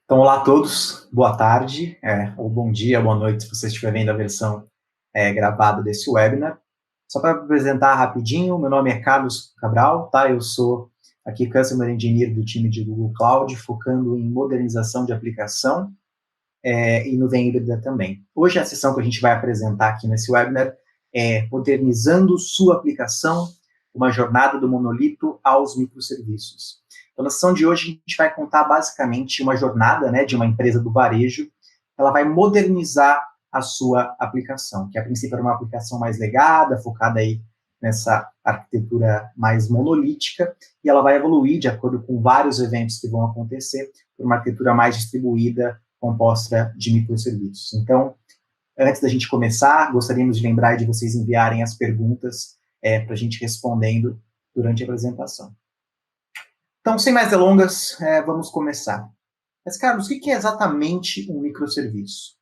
Então, olá a todos, boa tarde, ou bom dia, boa noite, se você estiver vendo a versão gravada desse webinar. Só para apresentar rapidinho, meu nome é Carlos Cabral, tá? Eu sou aqui Customer Engineer do time de Google Cloud, focando em modernização de aplicação e nuvem híbrida também. Hoje a sessão que a gente vai apresentar aqui nesse webinar é Modernizando sua aplicação, uma jornada do monolito aos microserviços. Então, na sessão de hoje, a gente vai contar basicamente uma jornada, né, de uma empresa do varejo. Ela vai modernizar a sua aplicação, que a princípio era uma aplicação mais legada, focada aí nessa arquitetura mais monolítica, e ela vai evoluir de acordo com vários eventos que vão acontecer, por uma arquitetura mais distribuída, composta de microserviços. Então, antes da gente começar, gostaríamos de lembrar de vocês enviarem as perguntas para a gente respondendo durante a apresentação. Então, sem mais delongas, vamos começar. Mas, Carlos, o que é exatamente um microserviço?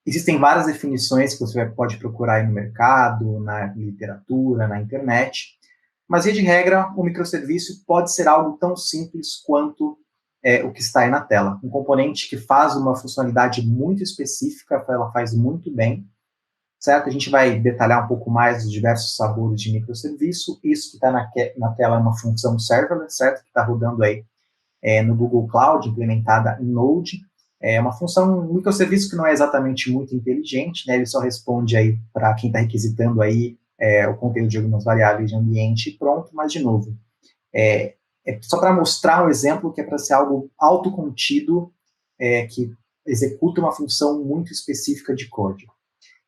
Existem várias definições que você pode procurar aí no mercado, na literatura, na internet, mas, via de regra, um microserviço pode ser algo tão simples quanto o que está aí na tela. Um componente que faz uma funcionalidade muito específica, ela faz muito bem, certo? A gente vai detalhar um pouco mais os diversos sabores de microserviço. Isso que está na tela é uma função serverless, certo? Que está rodando aí no Google Cloud, implementada em Node. É uma função, um microserviço que não é exatamente muito inteligente, né? Ele só responde aí para quem está requisitando aí o conteúdo de algumas variáveis de ambiente e pronto, mas, de novo, é só para mostrar um exemplo que é para ser algo autocontido, que executa uma função muito específica de código.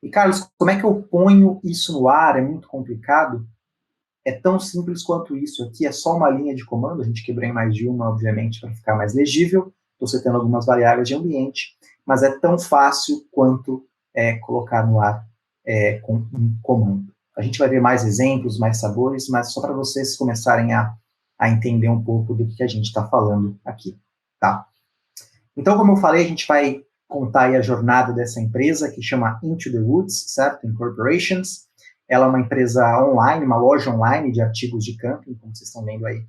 E, Carlos, como é que eu ponho isso no ar? É muito complicado? É tão simples quanto isso. Aqui é só uma linha de comando, a gente quebrou em mais de uma, obviamente, para ficar mais legível. Estou setando algumas variáveis de ambiente, mas é tão fácil quanto colocar no ar com um comando. A gente vai ver mais exemplos, mais sabores, mas só para vocês começarem a entender um pouco do que a gente está falando aqui, tá? Então, como eu falei, a gente vai contar aí a jornada dessa empresa, que chama Into the Woods, certo? Incorporations. Ela é uma empresa online, uma loja online de artigos de camping, como vocês estão vendo aí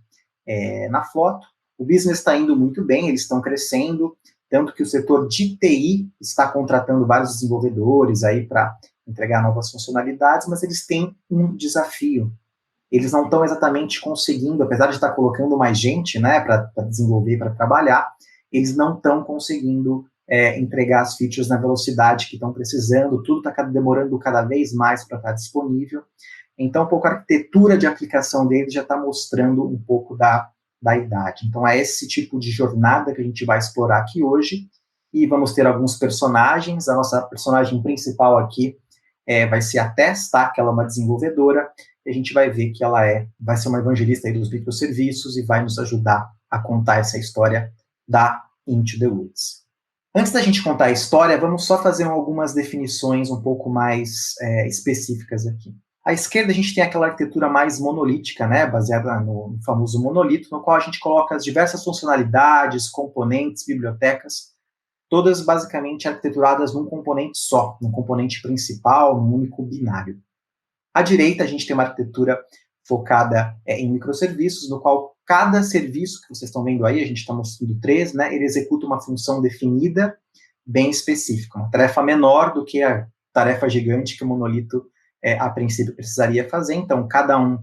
na foto. O business está indo muito bem, eles estão crescendo, tanto que o setor de TI está contratando vários desenvolvedores aí para entregar novas funcionalidades, mas eles têm um desafio. Eles não estão exatamente conseguindo, apesar de estar colocando mais gente, né, para desenvolver, para trabalhar, eles não estão conseguindo entregar as features na velocidade que estão precisando, tudo está demorando cada vez mais para estar disponível. Então, um pouco a arquitetura de aplicação deles já está mostrando um pouco da idade. Então, é esse tipo de jornada que a gente vai explorar aqui hoje, e vamos ter alguns personagens. A nossa personagem principal aqui vai ser a Tess, tá? Que ela é uma desenvolvedora, e a gente vai ver que ela vai ser uma evangelista aí dos microserviços e vai nos ajudar a contar essa história da Into the Woods. Antes da gente contar a história, vamos só fazer algumas definições um pouco mais específicas aqui. À esquerda, a gente tem aquela arquitetura mais monolítica, né, baseada no famoso monolito, no qual a gente coloca as diversas funcionalidades, componentes, bibliotecas, todas basicamente arquiteturadas num componente só, num componente principal, num único binário. À direita, a gente tem uma arquitetura focada em microserviços, no qual cada serviço que vocês estão vendo aí, a gente está mostrando 3, né, ele executa uma função definida, bem específica, uma tarefa menor do que a tarefa gigante que o monolito, a princípio, precisaria fazer. Então, cada um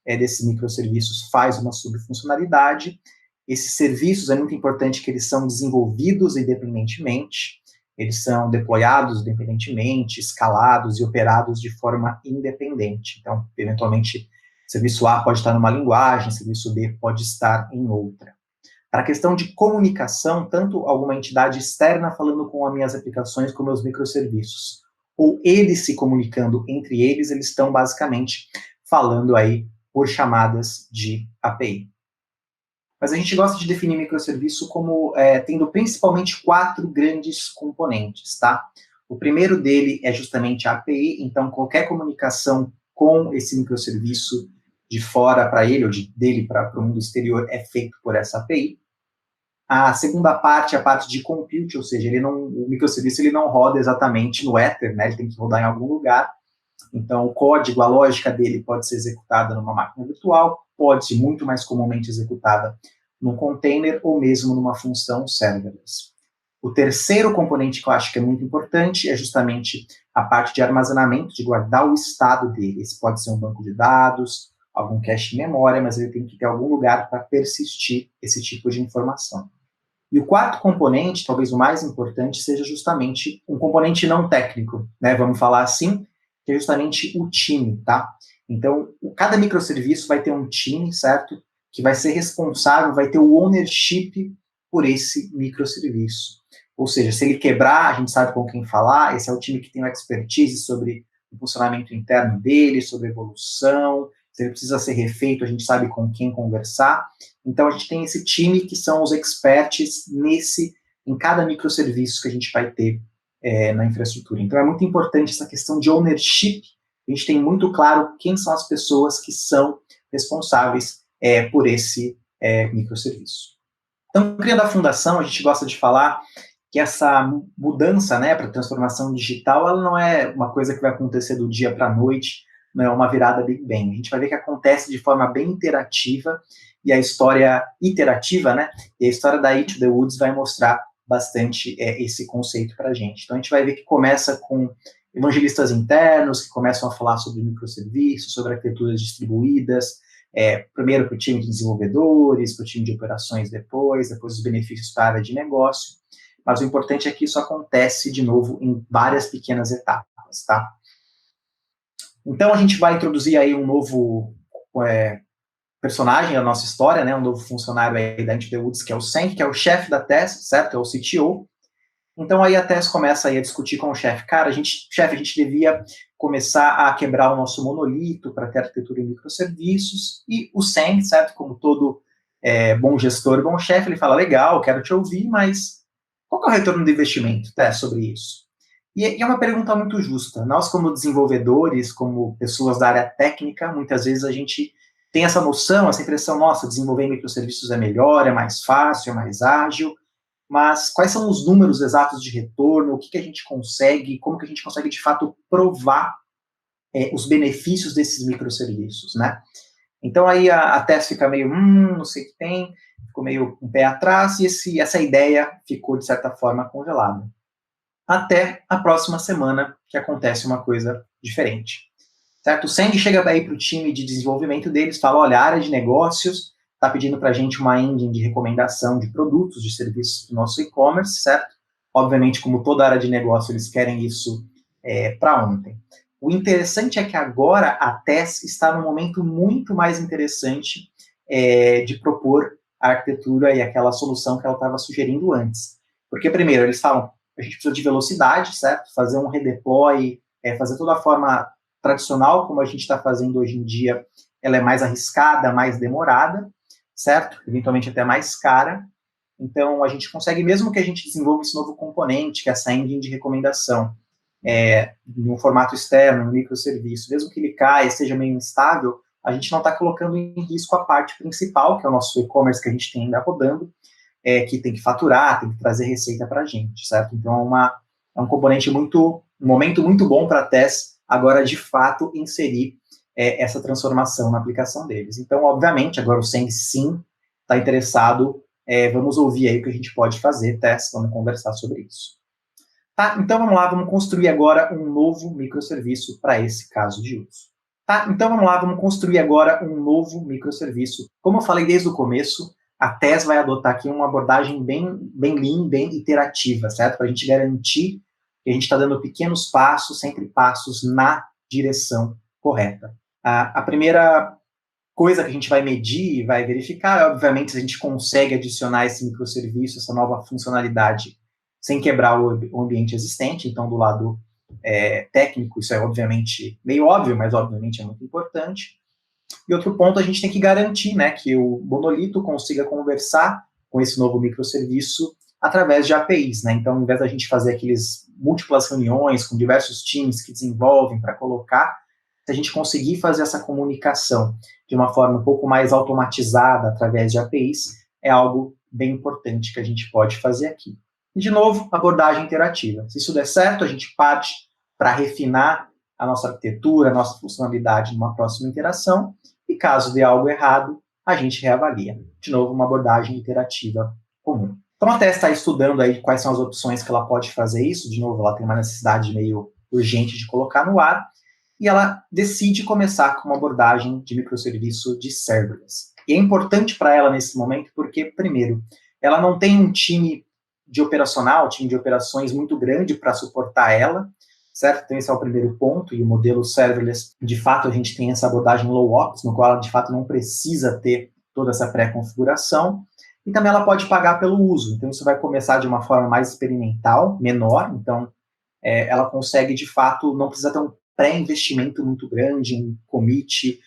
desses microserviços faz uma subfuncionalidade. Esses serviços, é muito importante que eles são desenvolvidos independentemente, eles são deployados independentemente, escalados e operados de forma independente. Então, eventualmente, serviço A pode estar numa linguagem, serviço B pode estar em outra. Para a questão de comunicação, tanto alguma entidade externa falando com as minhas aplicações, como meus microserviços, ou eles se comunicando entre eles, eles estão basicamente falando aí por chamadas de API. Mas a gente gosta de definir microserviço como tendo principalmente 4 grandes componentes, tá? O primeiro dele é justamente a API, então qualquer comunicação com esse microserviço de fora para ele, ou dele para o mundo exterior, é feito por essa API. A segunda parte é a parte de compute, ou seja, o microserviço ele não roda exatamente no Ether, né? Ele tem que rodar em algum lugar. Então, o código, a lógica dele pode ser executada numa máquina virtual, pode ser muito mais comumente executada num container ou mesmo numa função serverless. O terceiro componente que eu acho que é muito importante é justamente a parte de armazenamento, de guardar o estado dele. Esse pode ser um banco de dados, algum cache de memória, mas ele tem que ter algum lugar para persistir esse tipo de informação. E o quarto componente, talvez o mais importante, seja justamente um componente não técnico, né? Vamos falar assim, que é justamente o time, tá? Então, cada microserviço vai ter um time, certo? Que vai ser responsável, vai ter o ownership por esse microserviço. Ou seja, se ele quebrar, a gente sabe com quem falar, esse é o time que tem uma expertise sobre o funcionamento interno dele, sobre evolução, se ele precisa ser refeito, a gente sabe com quem conversar. Então, a gente tem esse time que são os experts em cada microserviço que a gente vai ter na infraestrutura. Então, é muito importante essa questão de ownership. A gente tem muito claro quem são as pessoas que são responsáveis por esse microserviço. Então, criando a fundação, a gente gosta de falar que essa mudança, né, para a transformação digital, ela não é uma coisa que vai acontecer do dia para a noite, não é uma virada Big Bang. A gente vai ver que acontece de forma bem interativa, e a história iterativa, né, e a história da Into the Woods vai mostrar bastante esse conceito para a gente. Então, a gente vai ver que começa com evangelistas internos, que começam a falar sobre microserviços, sobre arquiteturas distribuídas, primeiro para o time de desenvolvedores, para o time de operações depois os benefícios para a área de negócio, mas o importante é que isso acontece, de novo, em várias pequenas etapas, tá? Então, a gente vai introduzir aí um novo personagem da nossa história, né, um novo funcionário aí da Into the Woods, que é o Senk, que é o chefe da TES, certo? Que é o CTO. Então, aí a TES começa aí a discutir com o chefe. Cara, a gente devia começar a quebrar o nosso monolito para ter arquitetura em microserviços. E o Senk, certo? Como todo bom gestor, bom chefe, ele fala, legal, quero te ouvir, mas qual que é o retorno do investimento, TES, sobre isso? E é uma pergunta muito justa. Nós, como desenvolvedores, como pessoas da área técnica, muitas vezes a gente tem essa noção, essa impressão, nossa, desenvolver microserviços é melhor, é mais fácil, é mais ágil, mas quais são os números exatos de retorno, o que a gente consegue, como que a gente consegue, de fato, provar os benefícios desses microserviços, né? Então, aí a TES fica meio, não sei o que tem, ficou meio um pé atrás, e essa ideia ficou, de certa forma, congelada. Até a próxima semana, que acontece uma coisa diferente. Certo? O Seng chega aí para o time de desenvolvimento deles, fala, olha, a área de negócios está pedindo para a gente uma engine de recomendação de produtos, de serviços do nosso e-commerce, certo? Obviamente, como toda área de negócio, eles querem isso para ontem. O interessante é que agora a TES está num momento muito mais interessante de propor a arquitetura e aquela solução que ela estava sugerindo antes. Porque, primeiro, eles falam, a gente precisa de velocidade, certo? Fazer um redeploy, fazer toda a forma tradicional, como a gente está fazendo hoje em dia, ela é mais arriscada, mais demorada, certo? Eventualmente até mais cara. Então, a gente consegue, mesmo que a gente desenvolva esse novo componente, que é essa engine de recomendação, em um formato externo, um microserviço, mesmo que ele caia, seja meio instável, a gente não está colocando em risco a parte principal, que é o nosso e-commerce que a gente tem ainda rodando, que tem que faturar, tem que trazer receita para a gente, certo? Então, é um componente um momento muito bom para a TES agora, de fato, inserir essa transformação na aplicação deles. Então, obviamente, agora o Seng sim está interessado, vamos ouvir aí o que a gente pode fazer, TES, vamos conversar sobre isso. Tá, então vamos lá, vamos construir agora um novo microserviço para esse caso de uso. Tá, então vamos lá, vamos construir agora um novo microserviço. Como eu falei desde o começo, a TES vai adotar aqui uma abordagem bem lean, bem iterativa, certo? Para a gente garantir que a gente está dando pequenos passos, sempre passos na direção correta. A primeira coisa que a gente vai medir e vai verificar é, obviamente, se a gente consegue adicionar esse microserviço, essa nova funcionalidade, sem quebrar o ambiente existente. Então, do lado técnico, isso é obviamente meio óbvio, mas obviamente é muito importante. E outro ponto, a gente tem que garantir, né, que o monolito consiga conversar com esse novo microserviço através de APIs, né? Então, ao invés da gente fazer aqueles múltiplas reuniões com diversos times que desenvolvem para colocar, se a gente conseguir fazer essa comunicação de uma forma um pouco mais automatizada através de APIs, é algo bem importante que a gente pode fazer aqui. E, de novo, abordagem interativa. Se isso der certo, a gente parte para refinar a nossa arquitetura, a nossa funcionalidade numa próxima interação, e caso dê algo errado, a gente reavalia. De novo, uma abordagem iterativa comum. Então, a Tess está estudando aí quais são as opções que ela pode fazer isso. De novo, ela tem uma necessidade meio urgente de colocar no ar, e ela decide começar com uma abordagem de microserviço de serverless. E é importante para ela nesse momento porque, primeiro, ela não tem um time de operações muito grande para suportar ela, certo? Então esse é o primeiro ponto, e o modelo serverless, de fato, a gente tem essa abordagem low ops, no qual ela, de fato, não precisa ter toda essa pré-configuração, e também ela pode pagar pelo uso. Então isso vai começar de uma forma mais experimental, menor, então ela consegue, de fato, não precisa ter um pré-investimento muito grande, um commit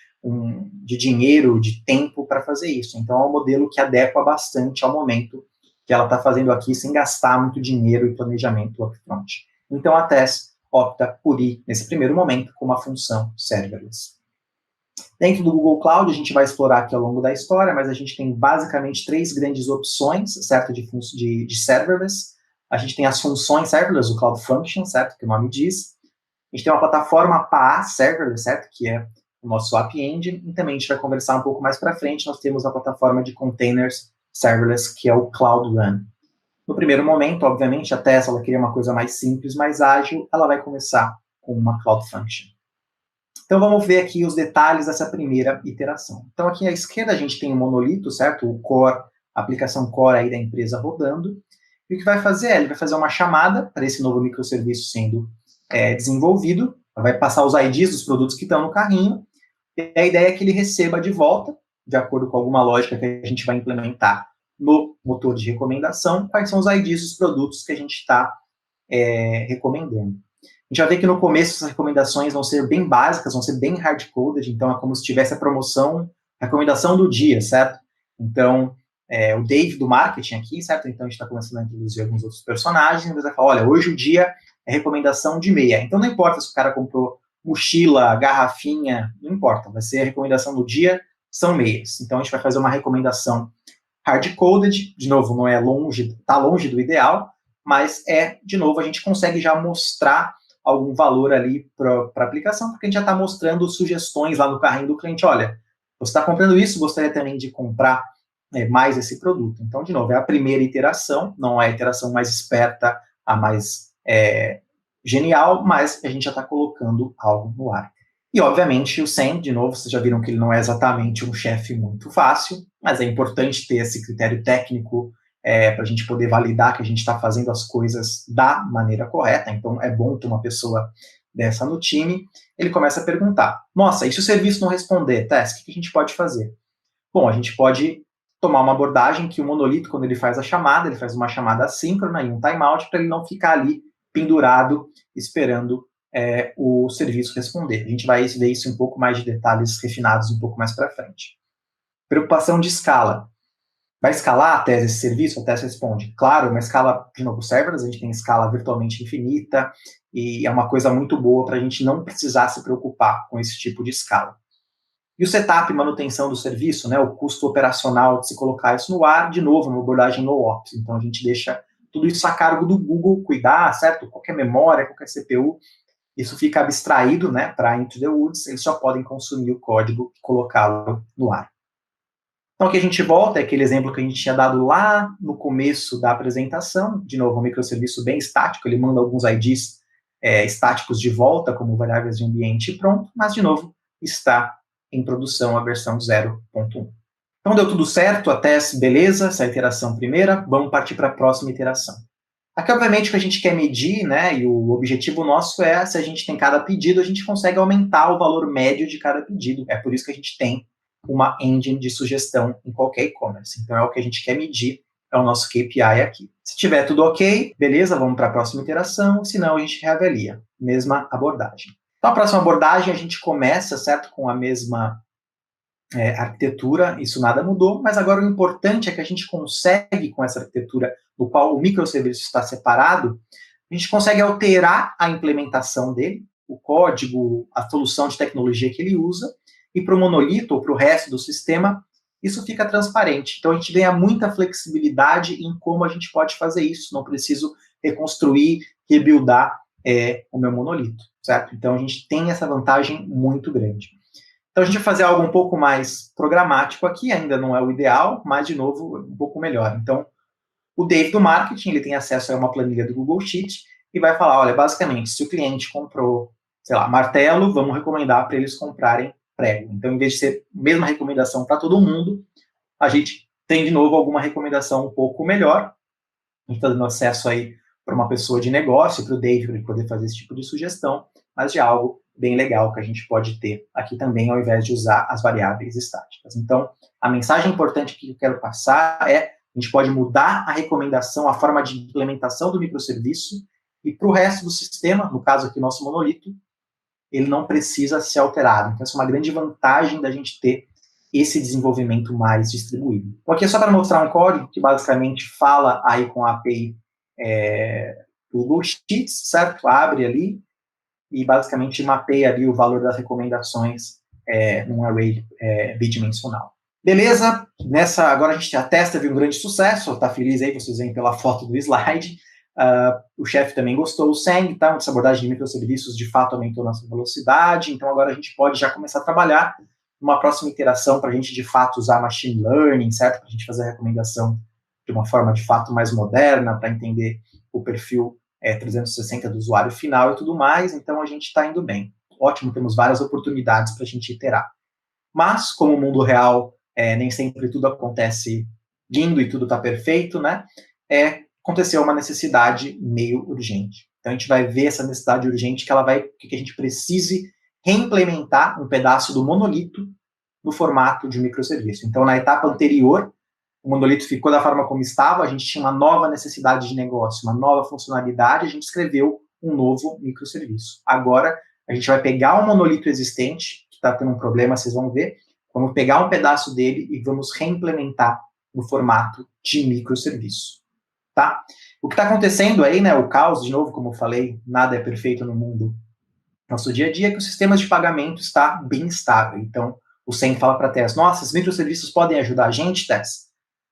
de dinheiro, de tempo para fazer isso. Então, é um modelo que adequa bastante ao momento que ela está fazendo aqui, sem gastar muito dinheiro e planejamento upfront. Então, a Tess opta por ir, nesse primeiro momento, com uma função serverless. Dentro do Google Cloud, a gente vai explorar aqui ao longo da história, mas a gente tem basicamente 3 grandes opções, certo, de serverless. A gente tem as funções serverless, o Cloud Function, certo, que o nome diz. A gente tem uma plataforma PaaS serverless, certo, que é o nosso App Engine. E também a gente vai conversar um pouco mais para frente, nós temos a plataforma de containers serverless, que é o Cloud Run. No primeiro momento, obviamente, a Tesla ela queria uma coisa mais simples, mais ágil, ela vai começar com uma Cloud Function. Então, vamos ver aqui os detalhes dessa primeira iteração. Então, aqui à esquerda a gente tem o monolito, certo? O core, a aplicação core aí da empresa rodando. E o que vai fazer ele vai fazer uma chamada para esse novo microserviço sendo desenvolvido, vai passar os IDs dos produtos que estão no carrinho, e a ideia é que ele receba de volta, de acordo com alguma lógica que a gente vai implementar no motor de recomendação, quais são os IDs dos produtos que a gente está recomendando. A gente vai ver que no começo essas recomendações vão ser bem básicas, vão ser bem hard-coded, então é como se tivesse a promoção, a recomendação do dia, certo? Então, o Dave do marketing aqui, certo? Então a gente está começando a introduzir alguns outros personagens, e ele vai falar, olha, hoje o dia é recomendação de meia. Então não importa se o cara comprou mochila, garrafinha, não importa, vai ser a recomendação do dia, são meias. Então a gente vai fazer uma recomendação hard-coded, de novo, não é longe, está longe do ideal, mas de novo, a gente consegue já mostrar algum valor ali para a aplicação, porque a gente já está mostrando sugestões lá no carrinho do cliente, olha, você está comprando isso, gostaria também de comprar mais esse produto. Então, de novo, é a primeira iteração, não é a iteração mais esperta, a mais genial, mas a gente já está colocando algo no ar. E, obviamente, o Sam, de novo, vocês já viram que ele não é exatamente um chefe muito fácil, mas é importante ter esse critério técnico para a gente poder validar que a gente está fazendo as coisas da maneira correta. Então, é bom ter uma pessoa dessa no time. Ele começa a perguntar, nossa, e se o serviço não responder, Tess, o que a gente pode fazer? Bom, a gente pode tomar uma abordagem que o monolito, quando ele faz a chamada, ele faz uma chamada assíncrona e um timeout para ele não ficar ali pendurado esperando o serviço responder. A gente vai ver isso em um pouco mais de detalhes refinados um pouco mais para frente. Preocupação de escala. Vai escalar a tese esse serviço? A tese responde, claro, uma escala, de novo, serverless, a gente tem escala virtualmente infinita, e é uma coisa muito boa para a gente não precisar se preocupar com esse tipo de escala. E o setup e manutenção do serviço, né, o custo operacional de se colocar isso no ar, de novo, uma abordagem low ops. Então, a gente deixa tudo isso a cargo do Google cuidar, certo? Qualquer memória, qualquer CPU, isso fica abstraído, né, para Into the Woods, eles só podem consumir o código e colocá-lo no ar. Então, aqui a gente volta, é aquele exemplo que a gente tinha dado lá no começo da apresentação, de novo, um microserviço bem estático, ele manda alguns IDs estáticos de volta, como variáveis de ambiente e pronto, mas, de novo, está em produção a versão 0.1. Então, deu tudo certo, até beleza, essa é a iteração primeira, vamos partir para a próxima iteração. Aqui, obviamente, o que a gente quer medir, né, e o objetivo nosso é, se a gente tem cada pedido, a gente consegue aumentar o valor médio de cada pedido. É por isso que a gente tem uma engine de sugestão em qualquer e-commerce. Então, é o que a gente quer medir, é o nosso KPI aqui. Se tiver tudo ok, beleza, vamos para a próxima iteração, senão a gente reavalia. Mesma abordagem. Então, a próxima abordagem, a gente começa, certo, com a mesma arquitetura, isso nada mudou, mas agora o importante é que a gente consegue, com essa arquitetura, no qual o microserviço está separado, a gente consegue alterar a implementação dele, o código, a solução de tecnologia que ele usa, e para o monolito ou para o resto do sistema, isso fica transparente. Então, a gente ganha muita flexibilidade em como a gente pode fazer isso. Não preciso reconstruir, rebuildar o meu monolito, certo? Então, a gente tem essa vantagem muito grande. Então, a gente vai fazer algo um pouco mais programático aqui, ainda não é o ideal, mas, de novo, um pouco melhor. Então, o Dave do marketing, ele tem acesso a uma planilha do Google Sheet e vai falar, olha, basicamente, se o cliente comprou, sei lá, martelo, vamos recomendar para eles comprarem prego. Então, em vez de ser a mesma recomendação para todo mundo, a gente tem, de novo, alguma recomendação um pouco melhor. A gente está dando acesso aí para uma pessoa de negócio, para o Dave, para ele poder fazer esse tipo de sugestão, mas de algo bem legal que a gente pode ter aqui também, ao invés de usar as variáveis estáticas. Então, a mensagem importante que eu quero passar é: a gente pode mudar a recomendação, a forma de implementação do microserviço, e para o resto do sistema, no caso aqui, nosso monolito, ele não precisa ser alterado. Então, essa é uma grande vantagem da gente ter esse desenvolvimento mais distribuído. Então, aqui é só para mostrar um código que basicamente fala aí com a API do Google Sheets, certo? Abre ali e basicamente mapeia ali o valor das recomendações num array bidimensional. Beleza? Agora a gente já testa, viu um grande sucesso, tá feliz aí, vocês veem pela foto do slide. O chefe também gostou, o Seng, tá? Essa abordagem de microserviços de fato aumentou nossa velocidade, então agora a gente pode já começar a trabalhar numa próxima iteração para a gente de fato usar machine learning, certo? Para a gente fazer a recomendação de uma forma de fato mais moderna, para entender o perfil 360 do usuário final e tudo mais, então a gente está indo bem. Ótimo, temos várias oportunidades para a gente iterar. Mas, como o mundo real nem sempre tudo acontece lindo e tudo está perfeito, né? Aconteceu uma necessidade meio urgente. Então, a gente vai ver essa necessidade urgente que a gente precise reimplementar um pedaço do monolito no formato de microserviço. Então, na etapa anterior, o monolito ficou da forma como estava, a gente tinha uma nova necessidade de negócio, uma nova funcionalidade, a gente escreveu um novo microserviço. Agora, a gente vai pegar o monolito existente, que está tendo um problema, vocês vão ver, vamos pegar um pedaço dele e vamos reimplementar no formato de microserviço. Tá? O que está acontecendo aí, né, o caos, de novo, como eu falei, nada é perfeito no mundo. Nosso dia a dia é que o sistema de pagamento está bem estável. Então, o SEM fala para a Tess, nossa, os microserviços podem ajudar a gente, Tess?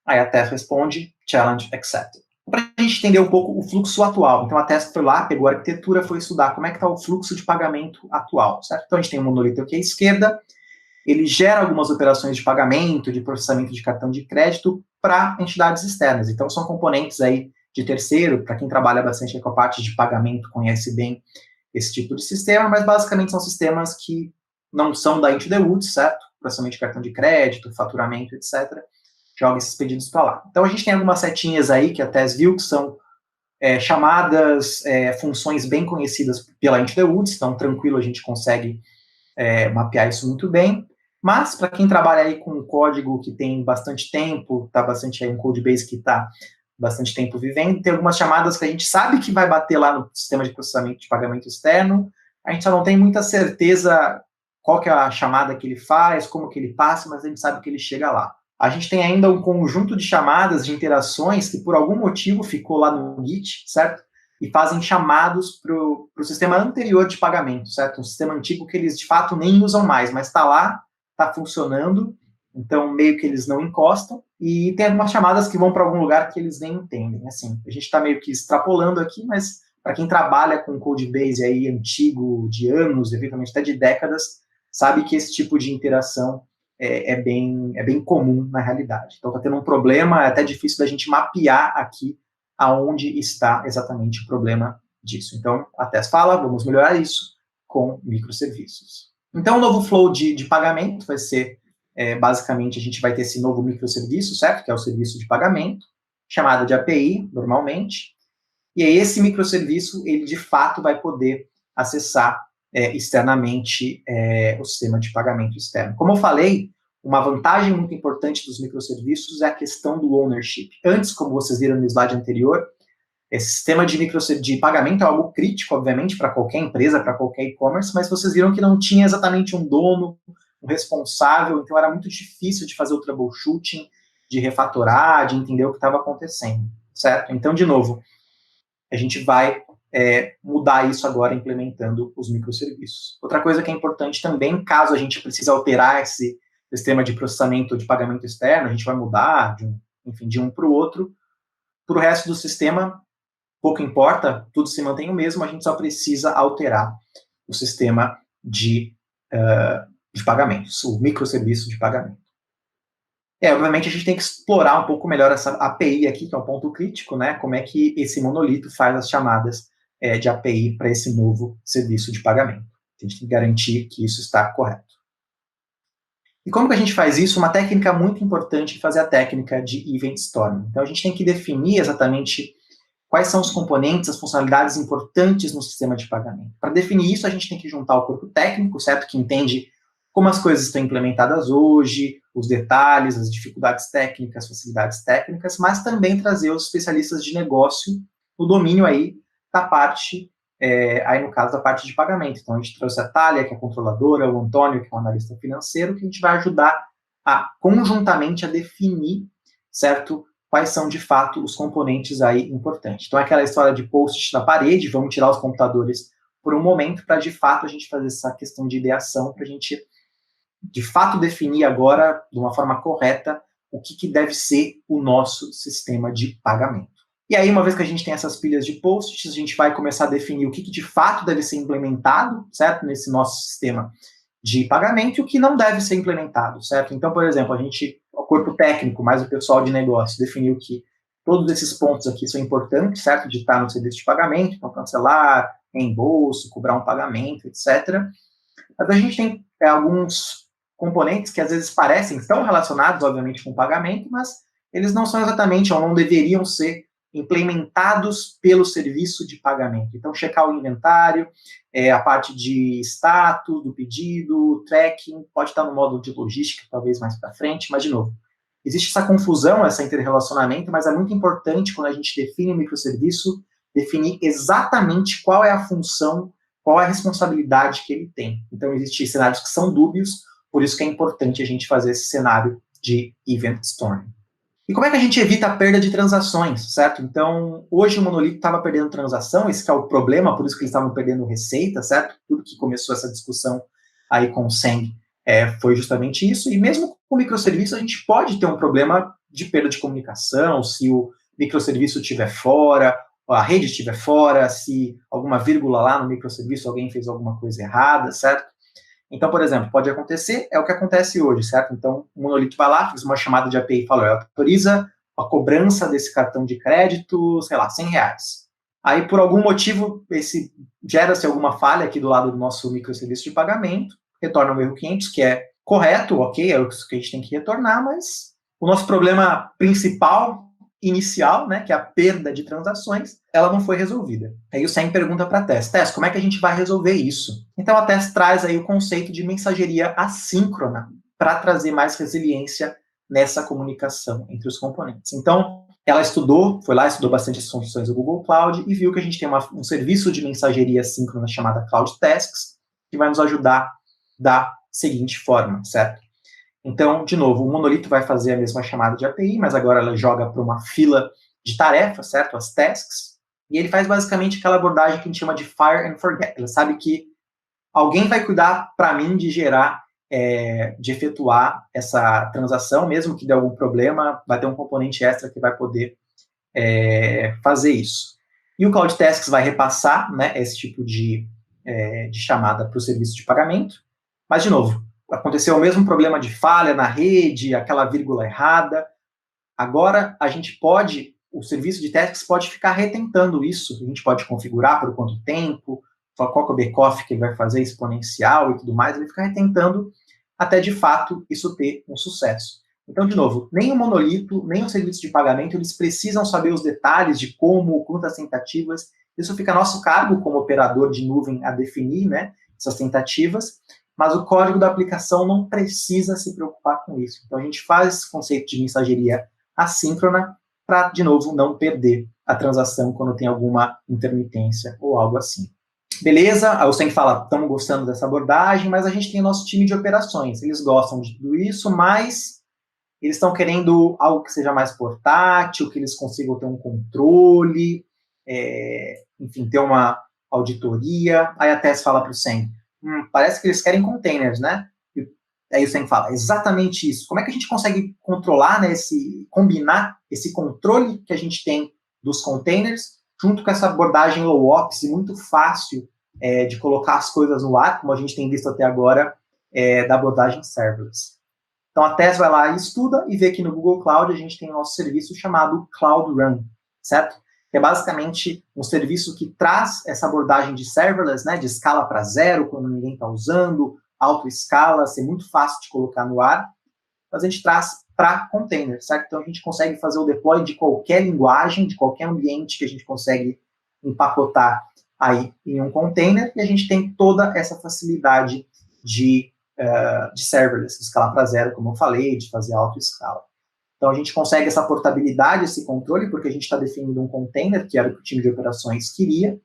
Aí a Tess responde, challenge accepted. Para a gente entender um pouco o fluxo atual. Então, a Tess foi lá, pegou a arquitetura, foi estudar como é que está o fluxo de pagamento atual, certo? Então, a gente tem um monolito aqui à esquerda, ele gera algumas operações de pagamento, de processamento de cartão de crédito para entidades externas. Então, são componentes aí de terceiro, para quem trabalha bastante com a parte de pagamento, conhece bem esse tipo de sistema, mas basicamente são sistemas que não são da Into the Woods, certo? Processamento de cartão de crédito, faturamento, etc. Joga esses pedidos para lá. Então, a gente tem algumas setinhas aí que a Tess viu, que são chamadas funções bem conhecidas pela Into the Woods, então tranquilo, a gente consegue mapear isso muito bem. Mas, para quem trabalha aí com código que tem bastante tempo, tá bastante aí um codebase que está bastante tempo vivendo, tem algumas chamadas que a gente sabe que vai bater lá no sistema de processamento de pagamento externo, a gente só não tem muita certeza qual que é a chamada que ele faz, como que ele passa, mas a gente sabe que ele chega lá. A gente tem ainda um conjunto de chamadas, de interações, que por algum motivo ficou lá no Git, certo? E fazem chamados para o sistema anterior de pagamento, certo? Um sistema antigo que eles, de fato, nem usam mais, mas está lá, está funcionando, então meio que eles não encostam, e tem algumas chamadas que vão para algum lugar que eles nem entendem. Assim, a gente está meio que extrapolando aqui, mas para quem trabalha com codebase aí antigo, de anos, eventualmente até de décadas, sabe que esse tipo de interação é bem comum na realidade. Então está tendo um problema, é até difícil da gente mapear aqui aonde está exatamente o problema disso. Então, a Tess fala, vamos melhorar isso com microserviços. Então, o novo flow de pagamento vai ser, basicamente, a gente vai ter esse novo microserviço, certo? Que é o serviço de pagamento, chamado de API, normalmente. E aí, esse microserviço, ele, de fato, vai poder acessar externamente o sistema de pagamento externo. Como eu falei, uma vantagem muito importante dos microserviços é a questão do ownership. Antes, como vocês viram no slide anterior, esse sistema de pagamento é algo crítico, obviamente, para qualquer empresa, para qualquer e-commerce, mas vocês viram que não tinha exatamente um dono, um responsável, então era muito difícil de fazer o troubleshooting, de refatorar, de entender o que estava acontecendo, certo? Então, de novo, a gente vai mudar isso agora implementando os microserviços. Outra coisa que é importante também, caso a gente precise alterar esse sistema de processamento de pagamento externo, a gente vai mudar de um para o outro. Para o resto do sistema, pouco importa, tudo se mantém o mesmo, a gente só precisa alterar o sistema de de pagamentos, o microserviço de pagamento. Obviamente a gente tem que explorar um pouco melhor essa API aqui, que é um ponto crítico, né? Como é que esse monolito faz as chamadas de API para esse novo serviço de pagamento. A gente tem que garantir que isso está correto. E como que a gente faz isso? Uma técnica muito importante é fazer a técnica de Event Storming. Então a gente tem que definir exatamente quais são os componentes, as funcionalidades importantes no sistema de pagamento. Para definir isso, a gente tem que juntar o corpo técnico, certo? Que entende como as coisas estão implementadas hoje, os detalhes, as dificuldades técnicas, facilidades técnicas, mas também trazer os especialistas de negócio no domínio aí da parte, aí no caso da parte de pagamento. Então a gente trouxe a Thalia, que é a controladora, o Antônio, que é o analista financeiro, que a gente vai ajudar conjuntamente a definir, certo? Quais são, de fato, os componentes aí importantes. Então, é aquela história de post-it na parede, vamos tirar os computadores por um momento para, de fato, a gente fazer essa questão de ideação, para a gente, de fato, definir agora, de uma forma correta, o que deve ser o nosso sistema de pagamento. E aí, uma vez que a gente tem essas pilhas de post-its, a gente vai começar a definir o que de fato deve ser implementado, certo, nesse nosso sistema de pagamento e o que não deve ser implementado, certo? Então, por exemplo, o corpo técnico, mais o pessoal de negócio, definiu que todos esses pontos aqui são importantes, certo? De estar no serviço de pagamento, então cancelar, reembolso, cobrar um pagamento, etc. Mas a gente tem alguns componentes que às vezes parecem, estão relacionados, obviamente, com o pagamento, mas eles não são exatamente, ou não deveriam ser implementados pelo serviço de pagamento. Então, checar o inventário, a parte de status do pedido, tracking, pode estar no módulo de logística, talvez mais para frente, mas, de novo, existe essa confusão, esse interrelacionamento, mas é muito importante, quando a gente define o microserviço, definir exatamente qual é a função, qual é a responsabilidade que ele tem. Então, existem cenários que são dúbios, por isso que é importante a gente fazer esse cenário de Event Storming. E como é que a gente evita a perda de transações, certo? Então, hoje o monolito estava perdendo transação, esse que é o problema, por isso que eles estavam perdendo receita, certo? Tudo que começou essa discussão aí com o Seng foi justamente isso, e mesmo com o microserviço a gente pode ter um problema de perda de comunicação, se o microserviço estiver fora, a rede estiver fora, se alguma vírgula lá no microserviço, alguém fez alguma coisa errada, certo? Então, por exemplo, pode acontecer, é o que acontece hoje, certo? Então, o monolito vai lá, faz uma chamada de API e fala, autoriza a cobrança desse cartão de crédito, sei lá, R$100. Aí, por algum motivo, gera-se alguma falha aqui do lado do nosso microserviço de pagamento, retorna o erro 500, que é correto, ok, é o que a gente tem que retornar, mas o nosso problema principal, inicial, né, que é a perda de transações, ela não foi resolvida. Aí o Seng pergunta para a Tess, como é que a gente vai resolver isso? Então a Tess traz aí o conceito de mensageria assíncrona para trazer mais resiliência nessa comunicação entre os componentes. Então, ela foi lá, estudou bastante as funções do Google Cloud e viu que a gente tem um serviço de mensageria assíncrona chamada Cloud Tasks, que vai nos ajudar da seguinte forma, certo? Então, de novo, o monolito vai fazer a mesma chamada de API, mas agora ela joga para uma fila de tarefas, certo? As tasks. E ele faz basicamente aquela abordagem que a gente chama de fire and forget. Ele sabe que alguém vai cuidar para mim de gerar, de efetuar essa transação, mesmo que dê algum problema, vai ter um componente extra que vai poder fazer isso. E o Cloud Tasks vai repassar, né, esse tipo de chamada para o serviço de pagamento. Mas, de novo, aconteceu o mesmo problema de falha na rede, aquela vírgula errada. Agora, o serviço de tasks pode ficar retentando isso. A gente pode configurar por quanto tempo, qual que é o back-off que ele vai fazer, exponencial e tudo mais. Ele fica retentando até, de fato, isso ter um sucesso. Então, de novo, nem o monolito, nem o serviço de pagamento, eles precisam saber os detalhes de como, quantas tentativas. Isso fica a nosso cargo como operador de nuvem a definir, né, essas tentativas. Mas o código da aplicação não precisa se preocupar com isso. Então, a gente faz esse conceito de mensageria assíncrona para, de novo, não perder a transação quando tem alguma intermitência ou algo assim. Beleza, o Seng fala, estamos gostando dessa abordagem, mas a gente tem o nosso time de operações. Eles gostam de tudo isso, mas eles estão querendo algo que seja mais portátil, que eles consigam ter um controle, enfim, ter uma auditoria. Aí a Tess fala para o Seng, parece que eles querem containers, né? E aí o Seng fala, exatamente isso. Como é que a gente consegue controlar, né, combinar esse controle que a gente tem dos containers, junto com essa abordagem low-ops e muito fácil de colocar as coisas no ar, como a gente tem visto até agora da abordagem serverless. Então, a Tess vai lá e estuda e vê que no Google Cloud a gente tem o nosso serviço chamado Cloud Run, certo? Que é basicamente um serviço que traz essa abordagem de serverless, né, de escala para zero, quando ninguém está usando, autoescala, ser muito fácil de colocar no ar, mas a gente traz para container, certo? Então, a gente consegue fazer o deploy de qualquer linguagem, de qualquer ambiente que a gente consegue empacotar aí em um container, e a gente tem toda essa facilidade de serverless, de escalar para zero, como eu falei, de fazer autoescala. Então, a gente consegue essa portabilidade, esse controle, porque a gente está definindo um container, que era o que o time de operações queria.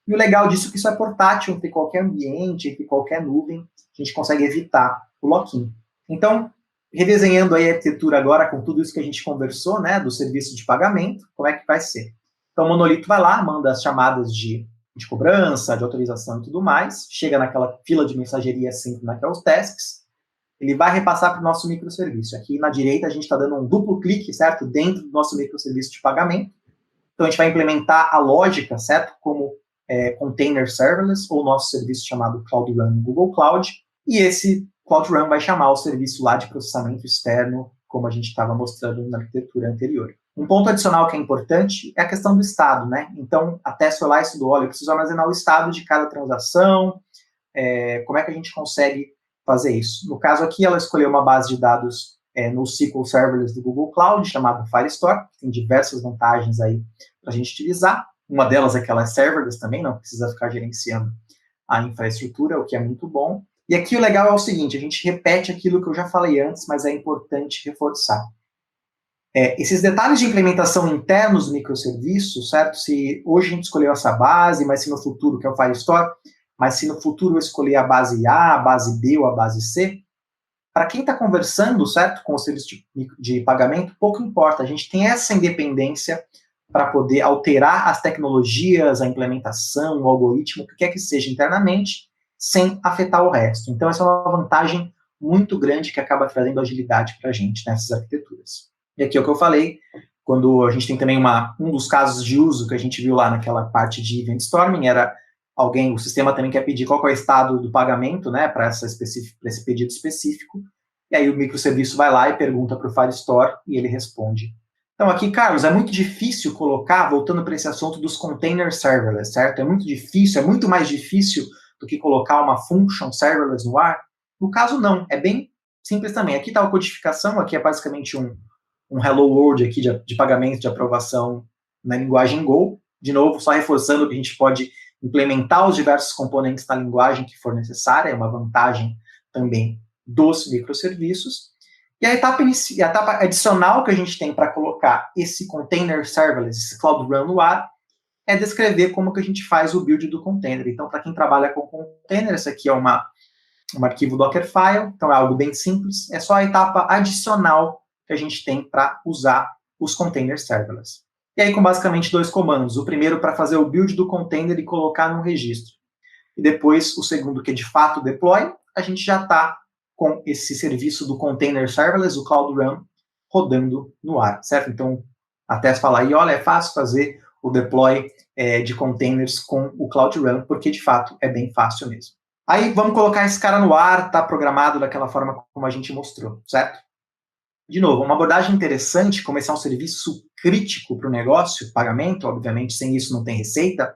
E o legal disso é que isso é portátil, entre qualquer ambiente, entre qualquer nuvem, a gente consegue evitar o lock-in. Então, redesenhando aí a arquitetura agora com tudo isso que a gente conversou, né, do serviço de pagamento, como é que vai ser? Então, o monolito vai lá, manda as chamadas de cobrança, de autorização e tudo mais, chega naquela fila de mensageria síncrona que é os tasks, ele vai repassar para o nosso microserviço. Aqui na direita a gente está dando um duplo clique, certo? Dentro do nosso microserviço de pagamento. Então a gente vai implementar a lógica, certo? Como container serverless, ou nosso serviço chamado Cloud Run no Google Cloud. E esse Cloud Run vai chamar o serviço lá de processamento externo, como a gente estava mostrando na arquitetura anterior. Um ponto adicional que é importante é a questão do estado, né? Então, a Tess foi lá e estudou, olha, eu preciso armazenar o estado de cada transação, como é que a gente consegue fazer isso? No caso aqui, ela escolheu uma base de dados no SQL Serverless do Google Cloud, chamado Firestore, que tem diversas vantagens aí para a gente utilizar. Uma delas é que ela é serverless também, não precisa ficar gerenciando a infraestrutura, o que é muito bom. E aqui o legal é o seguinte, a gente repete aquilo que eu já falei antes, mas é importante reforçar. Esses detalhes de implementação internos do microserviço, certo? Se hoje a gente escolheu essa base, mas se no futuro, que é o Firestore, mas se no futuro eu escolher a base A, a base B ou a base C, para quem está conversando, certo, com o serviço de pagamento, pouco importa. A gente tem essa independência para poder alterar as tecnologias, a implementação, o algoritmo, o que quer que seja internamente, sem afetar o resto. Então, essa é uma vantagem muito grande que acaba trazendo agilidade para a gente nessas arquiteturas. E aqui é o que eu falei, quando a gente tem também um dos casos de uso que a gente viu lá naquela parte de Event Storming, era o sistema também quer pedir qual é o estado do pagamento, né, para esse pedido específico, e aí o microserviço vai lá e pergunta para o Firestore e ele responde. Então aqui, Carlos, é muito difícil colocar, voltando para esse assunto dos container serverless, certo? É muito difícil, é muito mais difícil do que colocar uma function serverless no ar? No caso, não, é bem simples também. Aqui está a codificação, aqui é basicamente um hello world aqui de pagamento, de aprovação na linguagem Go. De novo, só reforçando que a gente pode implementar os diversos componentes da linguagem que for necessária, é uma vantagem também dos microserviços. E a etapa adicional que a gente tem para colocar esse container serverless, esse Cloud Run no ar, é descrever como que a gente faz o build do container. Então, para quem trabalha com container, esse aqui é um arquivo Dockerfile, então é algo bem simples, é só a etapa adicional que a gente tem para usar os containers serverless. E aí com basicamente 2 comandos, o primeiro para fazer o build do container e colocar num registro, e depois o segundo que é de fato o deploy, a gente já está com esse serviço do container serverless, o Cloud Run, rodando no ar, certo? Então, a Tess fala aí, olha, é fácil fazer o deploy de containers com o Cloud Run, porque de fato é bem fácil mesmo. Aí vamos colocar esse cara no ar, está programado daquela forma como a gente mostrou, certo? De novo, uma abordagem interessante, começar um serviço crítico para o negócio, pagamento, obviamente, sem isso não tem receita,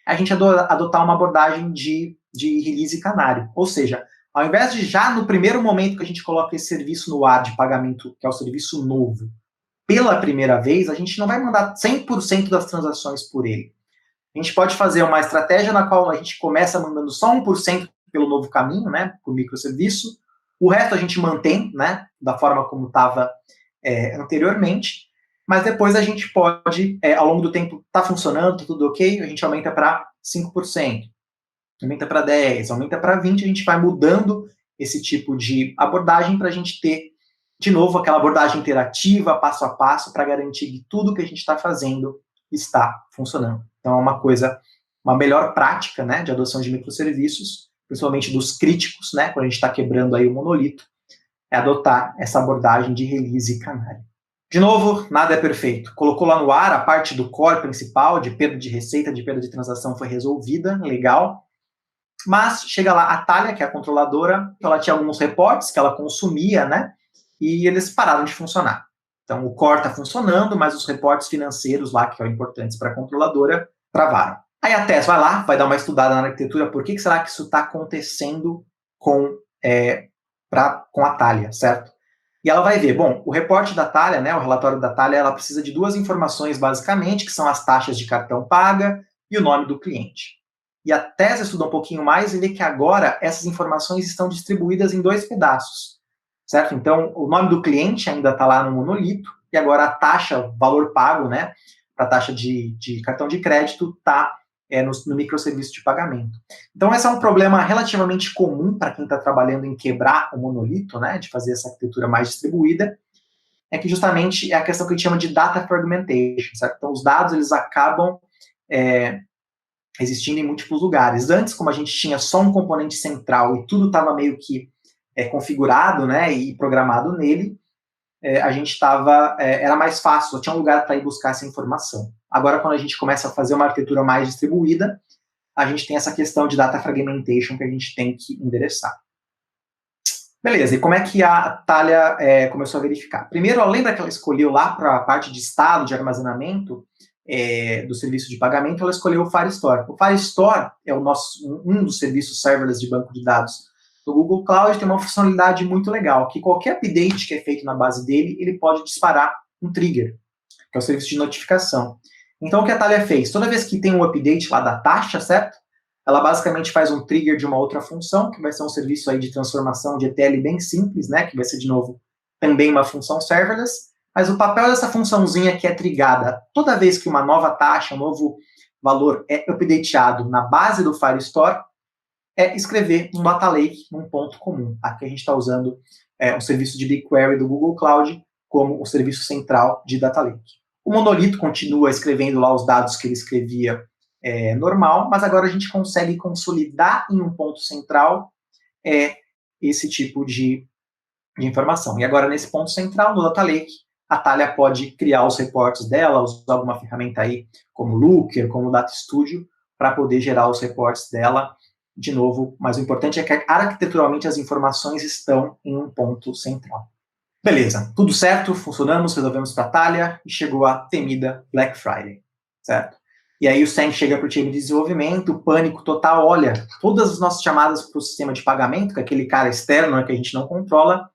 a gente adotar uma abordagem de release canário. Ou seja, ao invés de já no primeiro momento que a gente coloca esse serviço no ar de pagamento, que é o serviço novo, pela primeira vez, a gente não vai mandar 100% das transações por ele. A gente pode fazer uma estratégia na qual a gente começa mandando só 1% pelo novo caminho, né, por microserviço, o resto a gente mantém, né, da forma como estava anteriormente, mas depois a gente pode, ao longo do tempo, está funcionando, tá tudo ok, a gente aumenta para 5%, aumenta para 10%, aumenta para 20%, a gente vai mudando esse tipo de abordagem para a gente ter, de novo, aquela abordagem interativa, passo a passo, para garantir que tudo que a gente está fazendo está funcionando. Então é uma melhor prática, né, de adoção de microserviços, principalmente dos críticos, né, quando a gente está quebrando aí o monolito, é adotar essa abordagem de release canário. De novo, nada é perfeito. Colocou lá no ar, a parte do core principal, de perda de receita, de perda de transação, foi resolvida, legal. Mas chega lá a Thalia, que é a controladora, ela tinha alguns reportes que ela consumia, né? E eles pararam de funcionar. Então, o core está funcionando, mas os reportes financeiros lá, que são importantes para a controladora, travaram. Aí a Tess vai lá, vai dar uma estudada na arquitetura, por que será que isso está acontecendo com a Thalia, certo? E ela vai ver, bom, o reporte da Thalia, né, o relatório da Thalia, ela precisa de duas informações, basicamente, que são as taxas de cartão paga e o nome do cliente. E a Tess estuda um pouquinho mais e vê que agora essas informações estão distribuídas em dois pedaços, certo? Então, o nome do cliente ainda está lá no monolito, e agora a taxa, o valor pago, né, para a taxa de cartão de crédito, está no microserviço de pagamento. Então, esse é um problema relativamente comum para quem está trabalhando em quebrar o monolito, né, de fazer essa arquitetura mais distribuída, é que justamente é a questão que a gente chama de data fragmentation, certo? Então, os dados, eles acabam existindo em múltiplos lugares. Antes, como a gente tinha só um componente central e tudo estava meio que configurado, né, e programado nele, a gente estava, era mais fácil, só tinha um lugar para ir buscar essa informação. Agora, quando a gente começa a fazer uma arquitetura mais distribuída, a gente tem essa questão de data fragmentation que a gente tem que endereçar. Beleza, e como é que a Thalia começou a verificar? Primeiro, lembra que ela escolheu lá para a parte de estado de armazenamento do serviço de pagamento, ela escolheu o Firestore. O Firestore é um dos serviços serverless de banco de dados do Google Cloud, tem uma funcionalidade muito legal, que qualquer update que é feito na base dele, ele pode disparar um trigger, que é o serviço de notificação. Então, o que a Thalia fez? Toda vez que tem um update lá da taxa, certo? Ela basicamente faz um trigger de uma outra função, que vai ser um serviço aí de transformação de ETL bem simples, né? Que vai ser, de novo, também uma função serverless. Mas o papel dessa funçãozinha que é trigada toda vez que uma nova taxa, um novo valor é updateado na base do Firestore, é escrever um data lake num ponto comum. Aqui a gente está usando um serviço de BigQuery do Google Cloud como o serviço central de data lake. O monolito continua escrevendo lá os dados que ele escrevia normal, mas agora a gente consegue consolidar em um ponto central esse tipo de informação. E agora, nesse ponto central, no data lake, a Thalia pode criar os reportes dela, usar alguma ferramenta aí como Looker, como Data Studio, para poder gerar os reportes dela. De novo, mas o importante é que arquiteturalmente as informações estão em um ponto central. Beleza, tudo certo, funcionamos, resolvemos para a Thalia e chegou a temida Black Friday, certo? E aí o Sam chega para o time de desenvolvimento, pânico total, olha, todas as nossas chamadas para o sistema de pagamento, que é aquele cara externo que a gente não controla,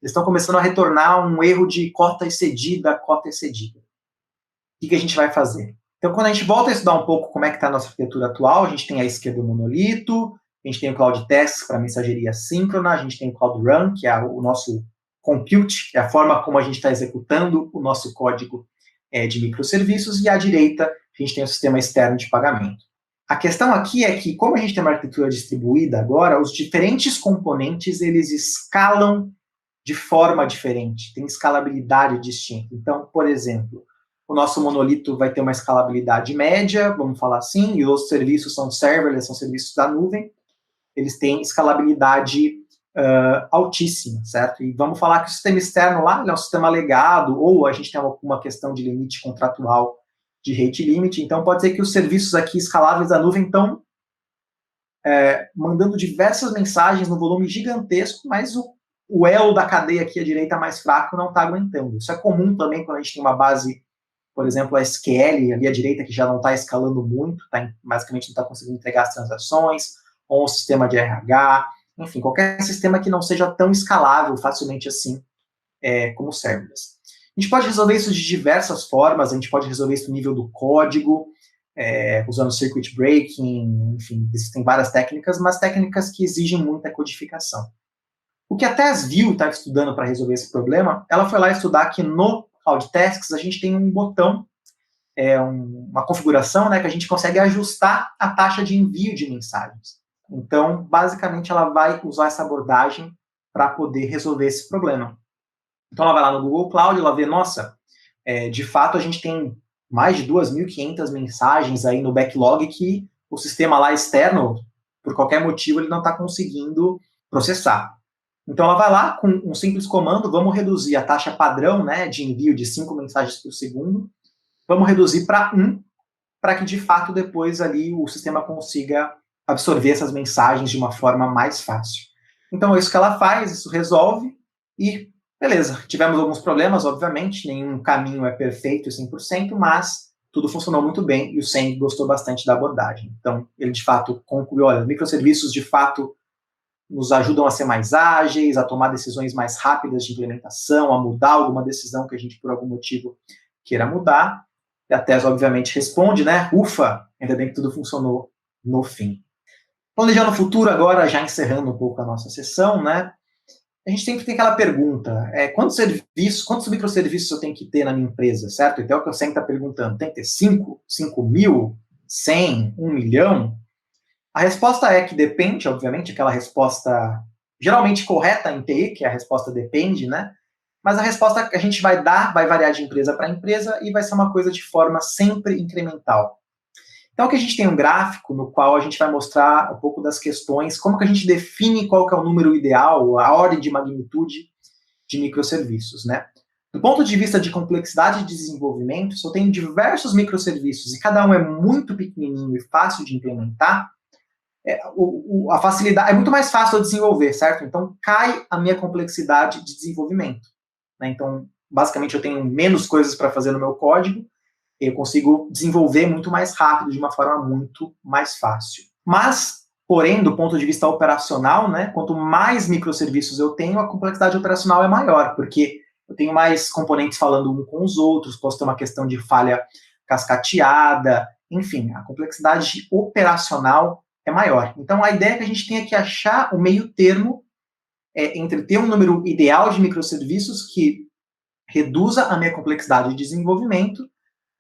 eles estão começando a retornar um erro de cota excedida. O que a gente vai fazer? Então, quando a gente volta a estudar um pouco como é que está a nossa arquitetura atual, a gente tem à esquerda o monolito, a gente tem o Cloud Tasks para mensageria síncrona, a gente tem o Cloud Run, que é o nosso compute, que é a forma como a gente está executando o nosso código de microserviços, e à direita a gente tem o sistema externo de pagamento. A questão aqui é que, como a gente tem uma arquitetura distribuída agora, os diferentes componentes, eles escalam de forma diferente, tem escalabilidade distinta. Então, por exemplo, o nosso monolito vai ter uma escalabilidade média, vamos falar assim, e os serviços são serverless, são serviços da nuvem, eles têm escalabilidade altíssima, certo? E vamos falar que o sistema externo lá é um sistema legado, ou a gente tem uma questão de limite contratual de rate limit, então pode ser que os serviços aqui escaláveis da nuvem estão mandando diversas mensagens no volume gigantesco, mas o elo da cadeia aqui à direita mais fraco não está aguentando. Isso é comum também quando a gente tem uma base, por exemplo, a SQL ali à direita, que já não está escalando muito, basicamente não está conseguindo entregar as transações, ou um sistema de RH, enfim, qualquer sistema que não seja tão escalável facilmente assim como o serverless. A gente pode resolver isso de diversas formas, a gente pode resolver isso no nível do código, usando circuit breaking, enfim, existem várias técnicas, mas técnicas que exigem muita codificação. O que a Tess viu e estava estudando para resolver esse problema, ela foi lá estudar que no Cloud Tasks a gente tem um botão, uma configuração, né, que a gente consegue ajustar a taxa de envio de mensagens. Então, basicamente, ela vai usar essa abordagem para poder resolver esse problema. Então, ela vai lá no Google Cloud, ela vê, nossa, de fato, a gente tem mais de 2.500 mensagens aí no backlog que o sistema lá externo, por qualquer motivo, ele não está conseguindo processar. Então, ela vai lá com um simples comando, vamos reduzir a taxa padrão, né, de envio de 5 mensagens por segundo, vamos reduzir para 1, para que, de fato, depois ali o sistema consiga absorver essas mensagens de uma forma mais fácil. Então é isso que ela faz, isso resolve e beleza. Tivemos alguns problemas, obviamente, nenhum caminho é perfeito 100%, mas tudo funcionou muito bem e o Seng gostou bastante da abordagem. Então ele de fato concluiu, olha, microserviços de fato nos ajudam a ser mais ágeis, a tomar decisões mais rápidas de implementação, a mudar alguma decisão que a gente, por algum motivo, queira mudar. E a Tese, obviamente, responde, né? Ufa, ainda bem que tudo funcionou no fim. Planejando o futuro agora, já encerrando um pouco a nossa sessão, né? A gente sempre tem aquela pergunta, quantos microserviços eu tenho que ter na minha empresa, certo? Então é o que eu sempre estou perguntando, tem que ter 5 mil, 100, 1 milhão? A resposta é que depende, obviamente, aquela resposta geralmente correta em TI, que é a resposta depende, né? Mas a resposta que a gente vai dar vai variar de empresa para empresa e vai ser uma coisa de forma sempre incremental. Então aqui a gente tem um gráfico no qual a gente vai mostrar um pouco das questões, como que a gente define qual que é o número ideal, a ordem de magnitude de microserviços, né? Do ponto de vista de complexidade de desenvolvimento, se eu tenho diversos microserviços e cada um é muito pequenininho e fácil de implementar, a facilidade é muito mais fácil eu desenvolver, certo? Então cai a minha complexidade de desenvolvimento, né? Então, basicamente, eu tenho menos coisas para fazer no meu código, eu consigo desenvolver muito mais rápido, de uma forma muito mais fácil. Mas, porém, do ponto de vista operacional, né, quanto mais microserviços eu tenho, a complexidade operacional é maior, porque eu tenho mais componentes falando um com os outros, posso ter uma questão de falha cascateada, enfim, a complexidade operacional é maior. Então, a ideia é que a gente tenha que achar o meio termo entre ter um número ideal de microserviços que reduza a minha complexidade de desenvolvimento,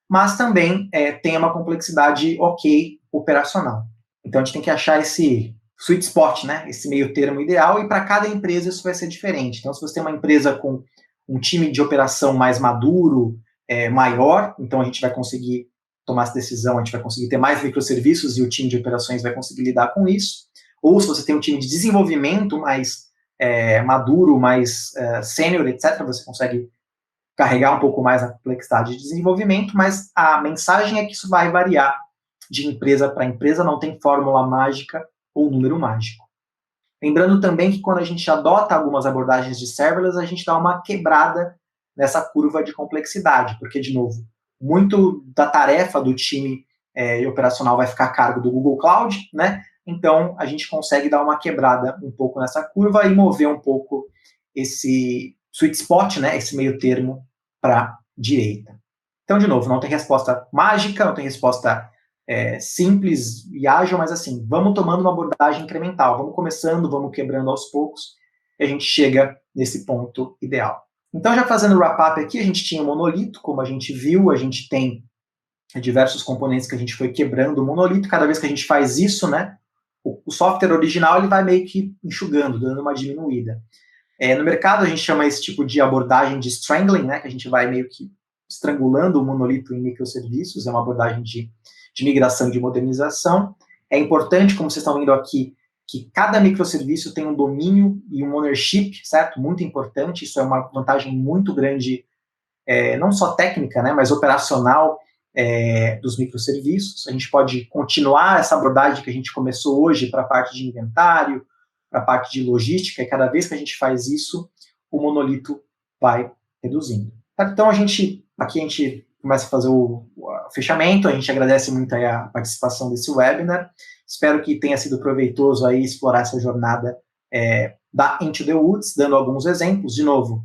mas também tenha uma complexidade ok operacional. Então, a gente tem que achar esse sweet spot, né? Esse meio termo ideal, e para cada empresa isso vai ser diferente. Então, se você tem uma empresa com um time de operação mais maduro, maior, então a gente vai conseguir tomar essa decisão, a gente vai conseguir ter mais microserviços e o time de operações vai conseguir lidar com isso. Ou se você tem um time de desenvolvimento mais maduro, mais sênior, etc., você consegue carregar um pouco mais a complexidade de desenvolvimento, mas a mensagem é que isso vai variar de empresa para empresa, não tem fórmula mágica ou número mágico. Lembrando também que quando a gente adota algumas abordagens de serverless, a gente dá uma quebrada nessa curva de complexidade, porque, de novo, muito da tarefa do time operacional vai ficar a cargo do Google Cloud, né? Então, a gente consegue dar uma quebrada um pouco nessa curva e mover um pouco esse sweet spot, né? Esse meio termo para a direita. Então, de novo, não tem resposta mágica, não tem resposta simples e ágil, mas assim, vamos tomando uma abordagem incremental, vamos começando, vamos quebrando aos poucos, e a gente chega nesse ponto ideal. Então, já fazendo o wrap-up aqui, a gente tinha o monolito, como a gente viu, a gente tem diversos componentes que a gente foi quebrando o monolito, cada vez que a gente faz isso, né, o software original ele vai meio que enxugando, dando uma diminuída. No mercado, a gente chama esse tipo de abordagem de strangling, né, que a gente vai meio que estrangulando o monolito em microserviços, é uma abordagem de migração, de modernização. É importante, como vocês estão vendo aqui, que cada microserviço tem um domínio e um ownership, certo? Muito importante, isso é uma vantagem muito grande, não só técnica, né, mas operacional dos microserviços. A gente pode continuar essa abordagem que a gente começou hoje para a parte de inventário, para a parte de logística, e cada vez que a gente faz isso, o monolito vai reduzindo. Então, aqui a gente começa a fazer o fechamento, a gente agradece muito aí a participação desse webinar, espero que tenha sido proveitoso aí explorar essa jornada da Into the Woods, dando alguns exemplos, de novo,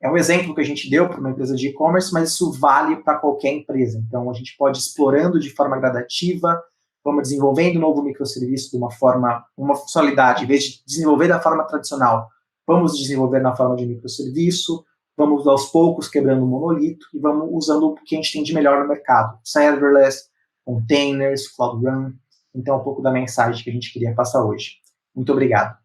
é um exemplo que a gente deu para uma empresa de e-commerce, mas isso vale para qualquer empresa. Então, a gente pode ir explorando de forma gradativa, vamos desenvolvendo um novo microserviço de uma funcionalidade, em vez de desenvolver da forma tradicional, vamos desenvolver na forma de microserviço, vamos aos poucos quebrando o monolito e vamos usando o que a gente tem de melhor no mercado. Serverless, containers, Cloud Run. Então, um pouco da mensagem que a gente queria passar hoje. Muito obrigado.